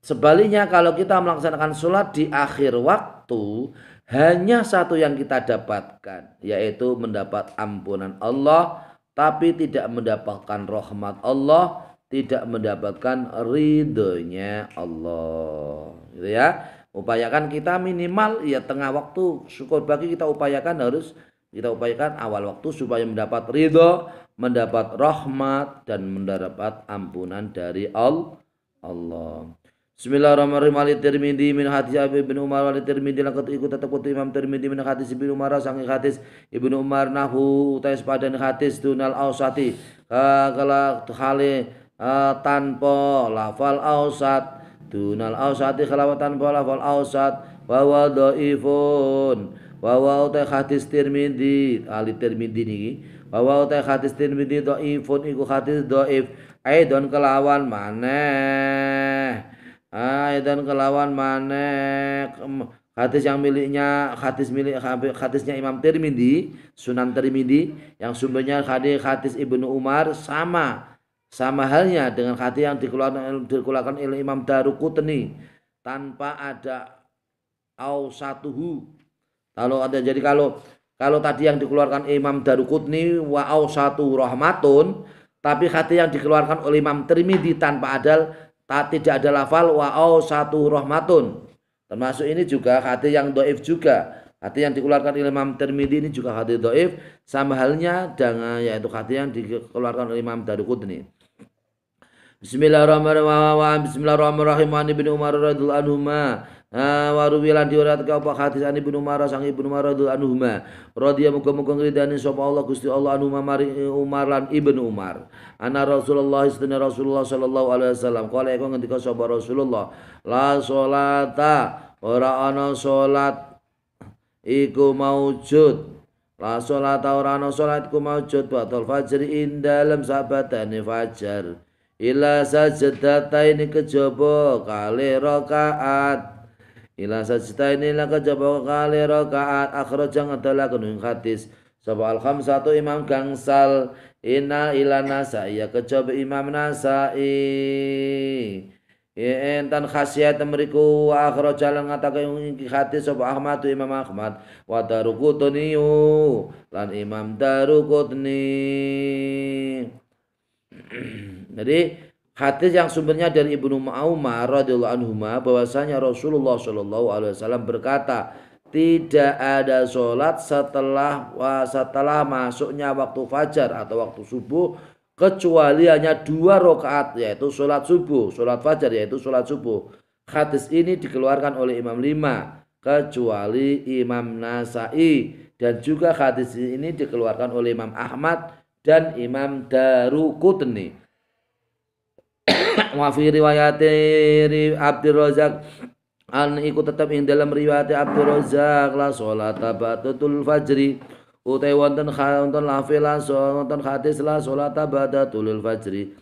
Sebaliknya kalau kita melaksanakan sholat di akhir waktu, hanya satu yang kita dapatkan, yaitu mendapat ampunan Allah, tapi tidak mendapatkan rahmat Allah, tidak mendapatkan ridhonya Allah. Gitu ya. Upayakan kita minimal ya tengah waktu syukur bagi kita upayakan awal waktu supaya mendapat ridho, mendapat rahmat dan mendapat ampunan dari Allah. Bismillahirrahmanirrahim. Al-Tirmidzi min hadis Abi bin Umar wal Tirmidzi lakat ikut tetap Imam Tirmidzi min hadis Ibnu Umar sangi hadis Ibnu Umar nahu utais padan hadis dunal ausati kala khali tanpa lafal ausat dunal ausati kala tanpa lafal ausat wa wa dhaifun wa wa utai hadis Tirmidzi Al-Tirmidzi niki wa wa utai hadis Tirmidzi dhaifun iku hadis dhaif aidon kelawan maneh dan kelawan manek hadis yang hadisnya Imam Tirmidzi, Sunan Tirmidzi yang sumbernya hadis Ibnu Umar sama halnya dengan hadis yang dikeluarkan oleh Imam Daruqutni tanpa ada ausatuhu. Kalau tadi yang dikeluarkan Imam Daruqutni wa ausatu rahmatun, tapi hadis yang dikeluarkan oleh Imam Tirmidzi tanpa tidak ada lafal wa'au satu rahmatun. Termasuk ini juga hadis yang dhaif juga. Hadis yang dikeluarkan oleh Imam Tirmidzi ini juga hadis dhaif, sama halnya dengan yaitu hadis yang dikeluarkan oleh Imam Daruqutni. Bismillahirrahmanirrahim. Ibnu Umar radhiyallahu anhuma wa ruwilan diriwayatkan apa hadis an Ibnu Umar sang Ibnu Umar radhiyallahu anhuma radhiya muga-muga ngridani sapa Allah Gusti Allah anhuma mari Umar lan Ibnu Umar ana Rasulullah sallallahu alaihi wasallam kala iku ngendika sapa Rasulullah la sholata ora ana salat iku maujud la sholata ora ana salat iku maujud batal fajr ing dalem sabatane fajar ila sajdataini kejaba kali rakaat ila sajdaini la kejaba kali rakaat akhrajang adalah kunung hadis sapa al khamsatu imam gangsal inna ila Nasai ya kejaba Imam Nasai entan khasiat mriku akhrajal ngatake ing hadis sapa Ahmad Imam Ahmad wa Daruqutni lan Imam Daruqutni. Jadi hadis yang sumbernya dari Ibnu Umar radhiyallahu anhuma bahwasanya Rasulullah sallallahu alaihi wasallam berkata, tidak ada sholat setelah masuknya waktu fajar atau waktu subuh kecuali hanya 2 rakaat yaitu sholat subuh, sholat fajar yaitu sholat subuh. Hadis ini dikeluarkan oleh Imam 5 kecuali Imam Nasai dan juga hadis ini dikeluarkan oleh Imam Ahmad dan Imam Daruqutni. Wa fi riwayati Abdur Razzaq an iku tetap ing dalam riwayat Abdur Razzaq la sholata ba'datul fajri utai wonten lafila wonten hadis la sholata ba'datul fajri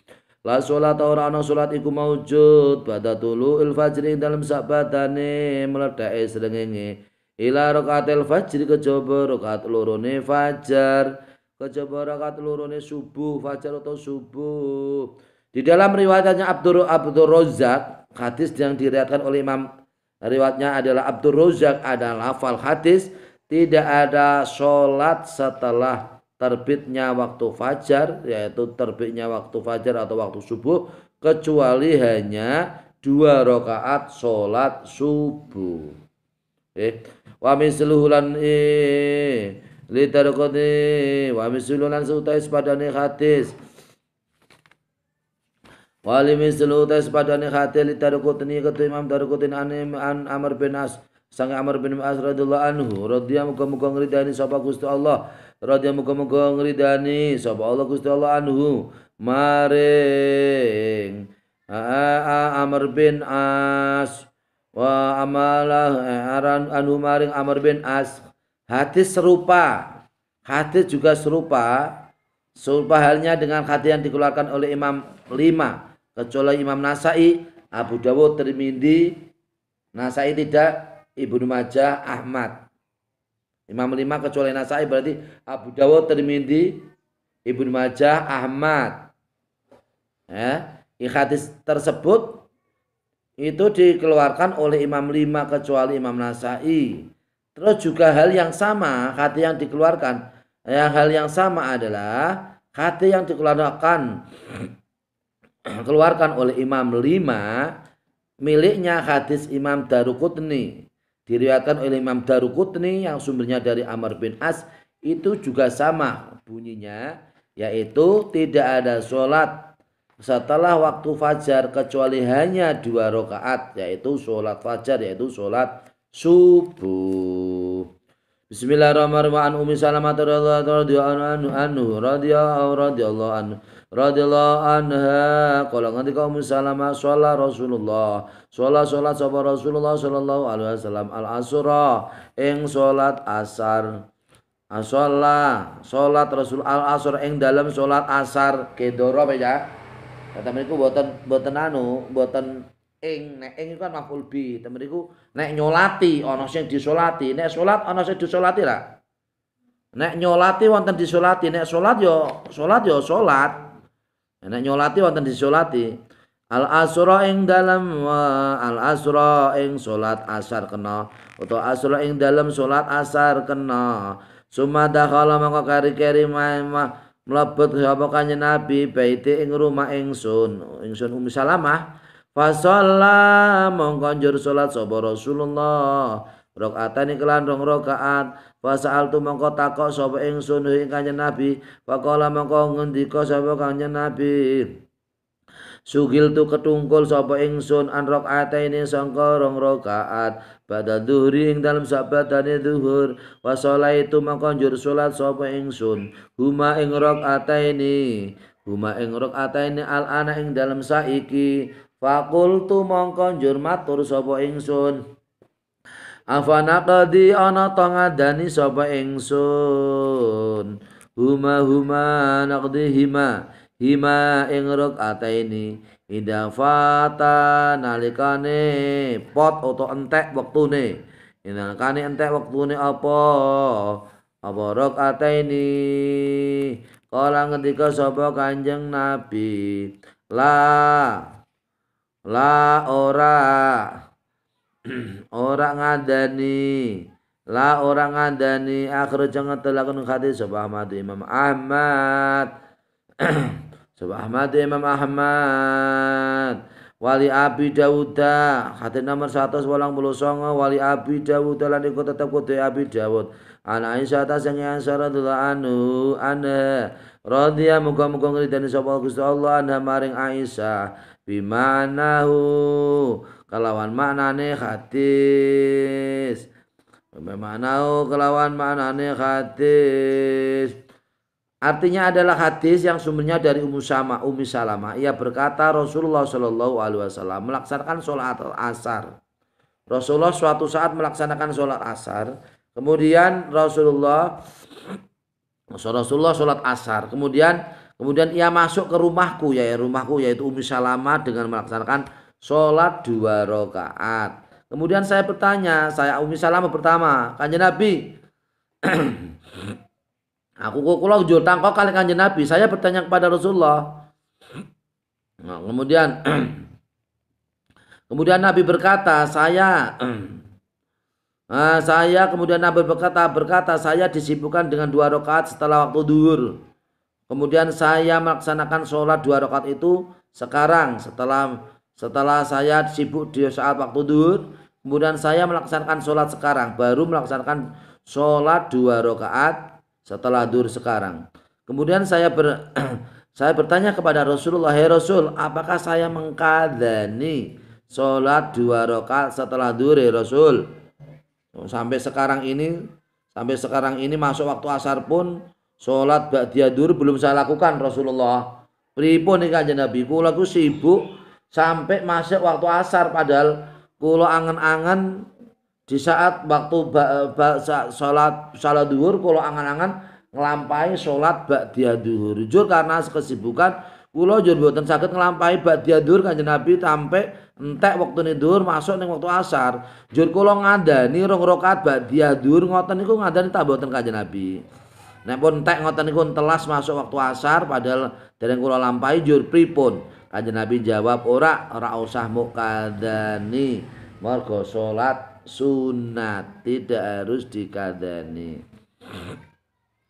la sholata ora ana salat iku maujud ba'datul fajri ing dalam sabatane meledake srengenge ila rakaatil fajri kejaba rakaat lorone fajar kejaba rakaat lorone subuh fajar atau subuh. Di dalam riwayatnya Abdur Razzaq, hadis yang diriwayatkan oleh Imam, riwayatnya adalah Abdur Razzaq ada lafal hadis tidak ada sholat setelah terbitnya waktu fajar, yaitu terbitnya waktu fajar atau waktu subuh kecuali hanya 2 rakaat salat subuh. Wa misluhulan li tarqati wa misluhulan sautai sepadane hadis. Wali mislu tes padane hadis li tarqutni ketu Imam Darqutni an Amr bin As sang Amr bin As radhiyallahu anhu radhiyallahu muga-muga ngridani sapa Gusti Allah radhiyallahu muga-muga ngridani sapa Allah Gusti Allah anhu maring Amr bin As wa amalah aran anhu maring Amr bin As hadis serupa halnya dengan hadis yang dikeluarkan oleh Imam 5 kecuali Imam Nasai, Abu Dawud, Tirmidzi, Nasai tidak, Ibnu Majah, Ahmad. Imam 5 kecuali Nasai berarti Abu Dawud, Tirmidzi, Ibnu Majah, Ahmad. Hadis tersebut itu dikeluarkan oleh Imam 5 kecuali Imam Nasai. Terus juga hal yang sama hadis yang dikeluarkan. Hal yang sama adalah hadis yang dikeluarkan oleh Imam 5 miliknya hadis Imam Darqutni diriwayatkan oleh Imam Darqutni yang sumbernya dari Amr bin As itu juga sama bunyinya, yaitu tidak ada sholat setelah waktu fajar kecuali hanya 2 rakaat, yaitu sholat fajar, yaitu sholat subuh. Bismillahirrahmanirrahim. Ummi Salamah radhiyallahu anha qala ngendika Ummu Salamah sholat Rasulullah sholat sapa Rasulullah sallallahu alaihi wasallam al asra ing sholat asar sholat Rasul al asr ing dalam sholat asar kedoro ya kata mriku boten ing nek ing kan maf'ul bi temen iku nek nyolati ana sing disolati nek salat ana sing disolati ra nek nyolati wonten disolati nek salat yo salat nek nyolati wonten disolati al asra ing dalam al asra ing salat asar kena utawa asra ing dalam salat asar kena sumada kala mangko kari-kari mlebet sapa kanjeng Nabi baiti ing rumah ingsun Ummu Salamah fasalla mongko njur salat sapa Rasulullah rakaatane kelan 2 rakaat fasaaltu mongko takok sapa ingsun ing kanjeng Nabi faqala mongko ngendika sapa kanjeng Nabi sugil tu ketungkul sapa ingsun an rakaataine sangka 2 rakaat pada dhuhri ing dalem sabadane zuhur wasolaitu mongko njur salat sapa ingsun huma ing rakaataine al ana ing dalem saiki fakultu mongko njur matur sapa ingsun afana qadi ana ta ngadani sapa ingsun huma naqdi hima ing rakaataini idafata nalikane pot utawa entek wektune nalikane entek wektune apa rakaataini kala ngendika sapa Kanjeng Nabi la ora ngandani akhir jangan telakon hadis sapa Imam Ahmad wali Abi Dawud hadis nomor 189 wali Abi Dawud lan iku tetep kudu Abi Dawud ana Aisyah ta sing radhiyallahu anhu ana radhiya muga-muga ngridani sapa Gusti Allah anha maring Aisyah bimanahu kelawan maknane hadis artinya adalah hadis yang sumbernya dari Ummi Salamah. Ia berkata Rasulullah Shallallahu Alaihi Wasallam melaksanakan sholat asar. Rasulullah suatu saat melaksanakan sholat asar. Kemudian Rasulullah sholat asar. Kemudian ia masuk ke rumahku yaitu Ummi Salamah dengan melaksanakan sholat 2 rakaat. Kemudian saya Ummi Salamah pertama, Kanjeng Nabi. Kula njur tangkok kali Kanjeng Nabi. Saya bertanya kepada Rasulullah. Nah, kemudian Nabi berkata, saya disibukkan dengan 2 rakaat setelah waktu zuhur. Kemudian saya melaksanakan sholat 2 rakaat itu sekarang setelah setelah saya sibuk di saat waktu duhur, kemudian saya melaksanakan sholat sekarang, baru melaksanakan sholat 2 rakaat setelah duhur sekarang. Kemudian saya bertanya kepada Rasulullah, "Hai Rasul, apakah saya mengqadzani sholat 2 rakaat setelah duhur ya Rasul?" Sampai sekarang ini masuk waktu asar pun sholat ba'diyah duhur belum saya lakukan Rasulullah. Pripun nih Kanjeng Nabi, kula ku sibuk sampai masuk waktu asar, padahal kula angen-angen di saat waktu sholat duhur kula angen-angen nglampahi sholat ba'diyah duhur. Jujur karena kesibukan kula jur mboten saged nglampahi ba'diyah duhur Kanjeng Nabi sampai entek waktune duhur masuk ning waktu asar. Jur kula ngandani 2 rakaat ba'diyah duhur ngoten niku ngandani tak mboten Kanjeng Nabi. Nek pun entek ngoten niku telas masuk waktu asar padahal dereng kula lampahi jur pripun? Kanjeng Nabi jawab, ora usah mukadani. Mergo salat sunat tidak harus dikadani.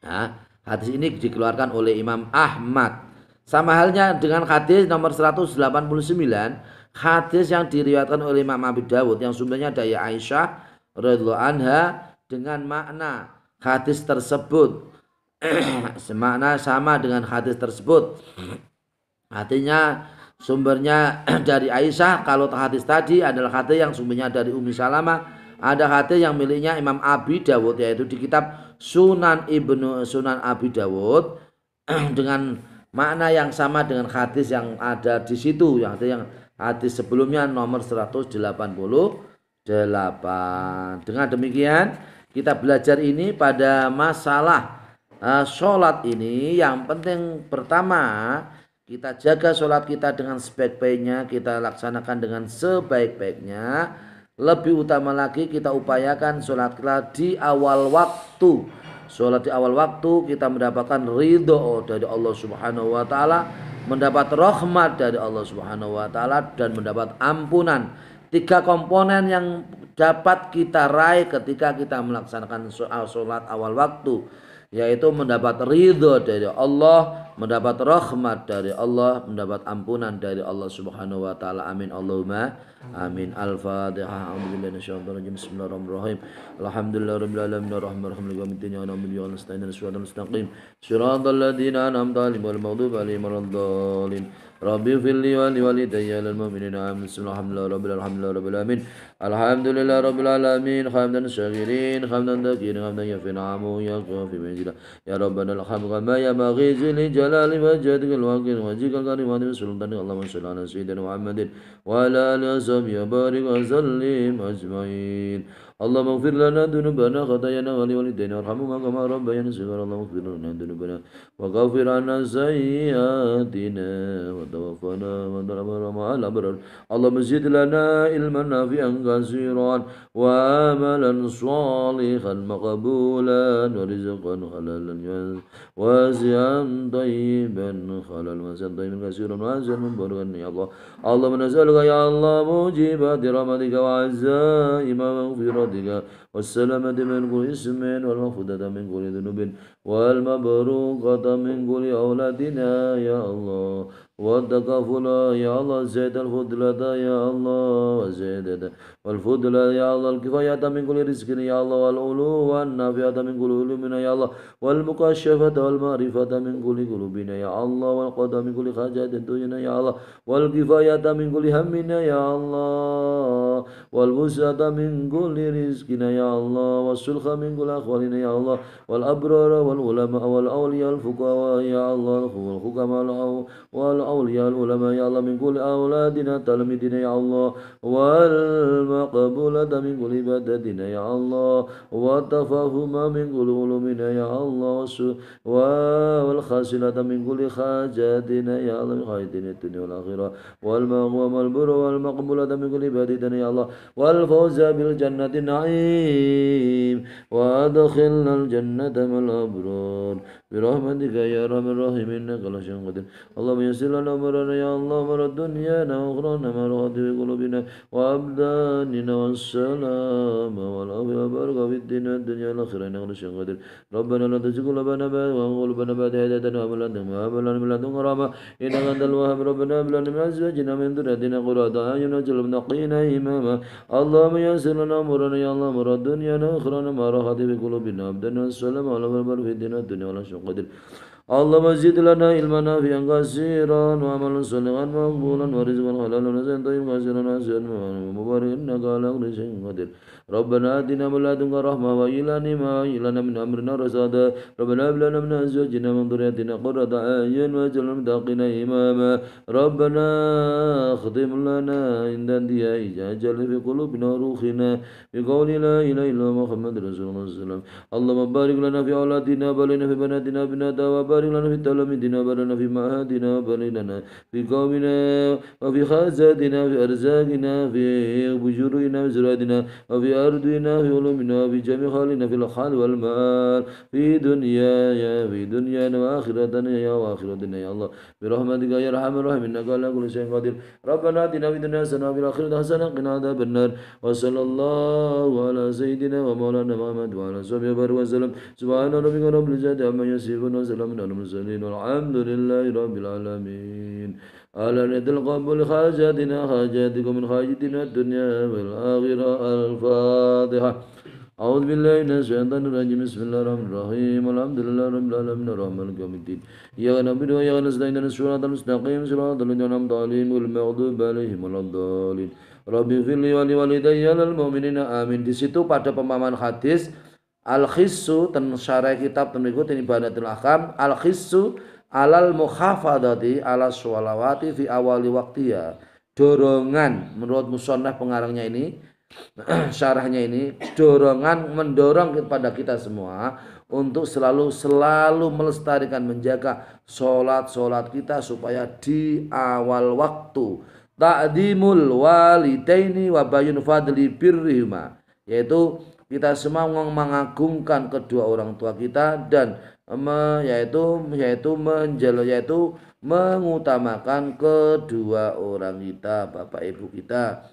Nah, hadis ini dikeluarkan oleh Imam Ahmad. Sama halnya dengan hadis nomor 189, hadis yang diriwayatkan oleh Imam Abi Dawud yang sumbernya dari Aisyah radhiyallahu anha dengan makna hadis tersebut. Semakna sama dengan hadis tersebut. Artinya sumbernya dari Aisyah. Kalau hadis tadi adalah hadis yang sumbernya dari Ummi Salamah. Ada hadis yang miliknya Imam Abi Dawud, yaitu di kitab Sunan Abi Dawud dengan makna yang sama dengan hadis yang ada di situ, yang hadis sebelumnya nomor 188. Dengan demikian kita belajar ini pada masalah sholat ini. Yang penting pertama, kita jaga sholat kita dengan sebaik-baiknya, kita laksanakan dengan sebaik-baiknya. Lebih utama lagi kita upayakan sholat kita di awal waktu. Sholat di awal waktu kita mendapatkan ridho dari Allah Subhanahu wa ta'ala, mendapat rahmat dari Allah Subhanahu wa ta'ala, dan mendapat ampunan. 3 komponen yang dapat kita raih ketika kita melaksanakan sholat awal waktu, yaitu mendapat ridho dari Allah, mendapat rahmat dari Allah, mendapat ampunan dari Allah Subhanahu wa ta'ala. Amin Allahumma amin. Al-Fatihah. A'udzubillahi minasyaitonir rajim. Bismillahirrahmanirrahim. Alhamdulillahirabbil alamin arrahmanirrahim maliki yaumiddin. Iyyaka na'budu wa iyyaka nasta'in ihdinas mustaqim shiratal ladzina an'amta 'alaihim ghairil maghdubi 'alaihim waladdallin. Rabbi firli wa liwalidayya lil mu'minina amin. Alhamdulillahirabbil alamin. Alhamdulillahirabbil alamin. Hamdan syakirin, hamdan dzakirin, hamdan yafi'amu ya qafi majida. Ya rabbana alhamdu kama ya maghizi li jalali wajhika al-waqir wajhika al-karim wa sultani. Allahumma shalli ala sayyidina Muhammadin wa ala alihi wa barik wa sallim ajmain. Allahumma ighfir lana dhunubana khatayana wa liwalidayna warhamhuma kama rabbayana shighara. Allahumma ighfir lana dhunubana wa ghafir 'anna sayyi'atina wa tawaffana wa darabana ma'al abrar. Allahumma zid lana ilman nafi'an katsiran wa amalan shalihan maqbulan wa rizqan halalan wasi'an tayyiban halal wasi'an tayyiban katsiran wasi'an mubarakan ya Allah. Allahumma nas'aluka ya Allah mujibati rahmatika wa 'azzaima maghfiratika والسلامة من كل اسم والمغفرة من كل ذنوب والمبروكة من كل أولادنا يا الله والتكافل يا الله زيد الفضلة يا الله وزيد والفضلة يا الله الكفاية من كل رزق يا الله والعلو والنافعة من كل علومنا يا الله والمكاشفة والمعرفة من كل قلوبنا يا الله والقضاء من كل حاجات الدنيا يا الله والكفاية من كل همنا يا الله والوسعة من كل رزقنا يا الله والسلخ من كل أخوالنا يا الله والأبرار والعلماء والأولياء الفقهاء يا الله والحكماء والأولياء العلماء يا الله من كل أولادنا تلاميذنا يا الله والمقبولة من كل عبادتنا يا الله والتفاهم من كل علومنا يا الله والخاسلة من كل حاجاتنا يا الله من خيرنا الدنيا والآخرة والمغوم والبر والمقبولة من كل عبادتنا يا الله والفوز بالجنة النعيم وأدخلنا الجنة مع الأبرار برحمتك يا أرحم الراحمين إنك على شيء قدير اللهم يسر لنا أمرنا يا الله أمر دنيانا وأخرانا ما رغد في قلوبنا وأبداننا والسلام والعافية والبركة في الدين والدنيا والآخرة إنك على شيء قدير ربنا لا تزغ قلوبنا بعد إذ هديتنا وهب لنا من لدنك رحمة إنك أنت الوهاب ربنا هب لنا من أزواجنا من ذريتنا قرة أعين واجعلنا للمتقين إماما اللهم يسر لنا أمورنا يا الله أمر دنيانا وأخرانا ما رغد في قلوبنا وأبداننا والسلام والعافية في الدين والدنيا والآخرة قدير اللهم زد لنا علما نافعا كثيرا وعملا صالحا مقبولا ورزقا حلالا وزينا طيبا كثيرا واسعا مباركا انك على كل شيء قدير ربنا اتنا من لدنك رحمه وهب لنا من امرنا رشدا ربنا هب لنا من ازواجنا من ذريتنا قرة اعين واجعلنا للمتقين اماما ربنا اختم لنا عند انتهاء اجل في قلوبنا وروحنا بقول لا اله الا محمد رسول الله صلى الله عليه وسلم اللهم بارك لنا في اولادنا وبارك في بناتنا بناتنا وبارك لنا في تلاميذنا وبارك لنا في معادنا وبارك لنا في قومنا وفي خازاتنا وفي أرزاقنا في بجورنا وزرادنا وفي أرضنا في علومنا وفي جميع حالنا في الحال والمال في دنيانا وآخرتنا وآخرتنا يا الله برحمتك يا أرحم الراحمين إنك على كل شيء قدير ربنا آتنا في الدنيا حسنة وفي الآخرة حسنة وقنا عذاب النار وصلى الله على سيدنا ومولانا محمد وعلى صحبه وبارك وسلم سبحان ربك رب العزة عما يصفون وسلام على المرسلين والحمد لله رب العالمين على ند القبول حاجاتنا حاجاتكم من حاجتنا الدنيا والآخرة الفاتحة أعوذ بالله من الشيطان الرجيم بسم الله الرحمن الرحيم الحمد لله رب العالمين الرحمن الرحيم إياك نعبد وإياك نستعين اهدنا الصراط المستقيم صراط الذين أنعمت عليهم غير المغضوب عليهم ولا الضالين Rabbi firli wali walidayya lil mu'minina amin. Di situ pada pemahaman hadis al-khissu dan syarah kitab berikut ini Ibanatul Ahkam al-khissu alal mukhafadati ala sholawati fi awali waktiya. Dorongan menurut musannaf pengarangnya ini syarahnya ini mendorong kepada kita semua untuk selalu melestarikan menjaga solat kita supaya di awal waktu. Ta'dimul walidaini wa bayun fadli birrihima, yaitu kita semua mengagungkan kedua orang tua kita dan mengutamakan kedua orang kita, bapak ibu kita.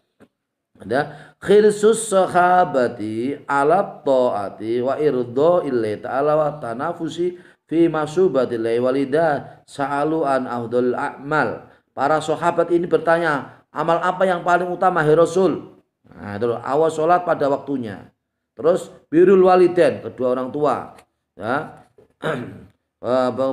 Ada khirsus sahabati ala ta'ati wa irdo illahi ta'ala wa tanafusi fi masubatillahi walida sa'alu an afdal a'mal. Para sahabat ini bertanya, amal apa yang paling utama hai Rasul? Nah, terus awal sholat pada waktunya. Terus birrul walidain, kedua orang tua. Ya.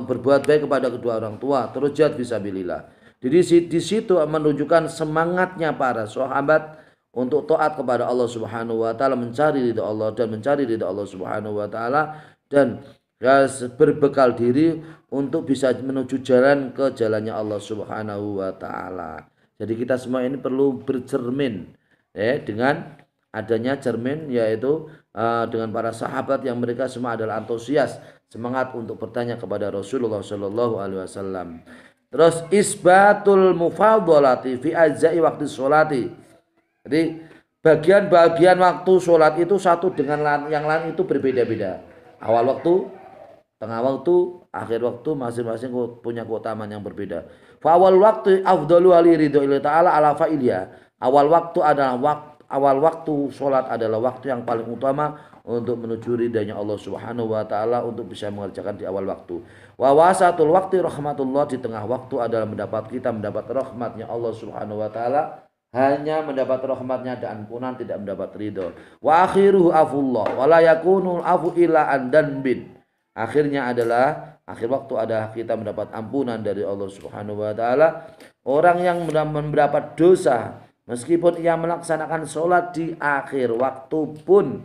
Berbuat baik kepada kedua orang tua, terus jihad fisabilillah. Jadi di situ menunjukkan semangatnya para sahabat untuk taat kepada Allah Subhanahu wa taala, mencari ridha Allah dan mencari ridha Allah Subhanahu wa taala dan berbekal diri untuk bisa menuju jalan ke jalannya Allah Subhanahu wa taala. Jadi kita semua ini perlu bercermin dengan adanya cermin, yaitu dengan para sahabat yang mereka semua adalah antusias, semangat untuk bertanya kepada Rasulullah sallallahu alaihi wasallam. Terus isbatul mufadhalati fi ajza'i waktu sholati. Jadi bagian-bagian waktu sholat itu satu dengan yang lain itu berbeda-beda. Awal waktu, tengah waktu, akhir waktu, masing-masing punya keutamaan yang berbeda. Fa awal waktu afdalu ali ridhoillah ta'ala ala fa'ilya. Awal waktu adalah awal waktu sholat adalah waktu yang paling utama untuk menuju ridhanya Allah Subhanahu wa taala, untuk bisa mengerjakan di awal waktu. Wa wasatul waktu rahmatullah, di tengah waktu adalah kita mendapat rahmatnya Allah Subhanahu wa taala, hanya mendapat rahmatnya dan ampunan, tidak mendapat ridho. Wa akhiruhu afullah wa la yakunu afu illa andan bin. Akhirnya adalah akhir waktu adalah kita mendapat ampunan dari Allah Subhanahu wa taala. Orang yang mendapat dosa meskipun ia melaksanakan sholat di akhir waktu pun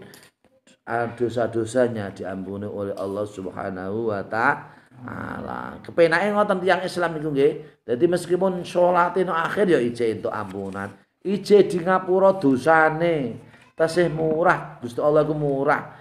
dosa-dosanya diampuni oleh Allah Subhanahu wa taala. Kepenake ngoten tiyang Islam niku nggih. Dadi meskipun sholate no akhir ya ije entuk ampunan. Ije di ngapura dosane. Tasih murah, Gusti Allah ku murah.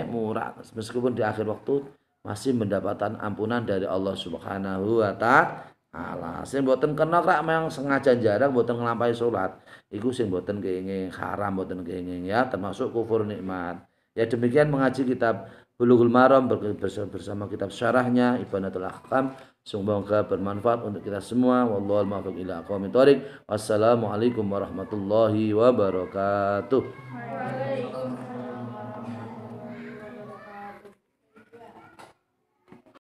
Murah meskipun di akhir waktu masih mendapatkan ampunan dari Allah Subhanahu wa taala. Sing mboten kena rak memang sengaja jarang mboten nglampahi salat. Iku sing mboten kenging haram, mboten kenging ya, termasuk kufur nikmat. Ya demikian mengaji kitab Bulughul Maram bersama kitab syarahnya Ibanatul Ahkam. Semoga bermanfaat untuk kita semua. Wallahul muwaffiq ila aqwamit thoriq. Wassalamualaikum warahmatullahi wabarakatuh.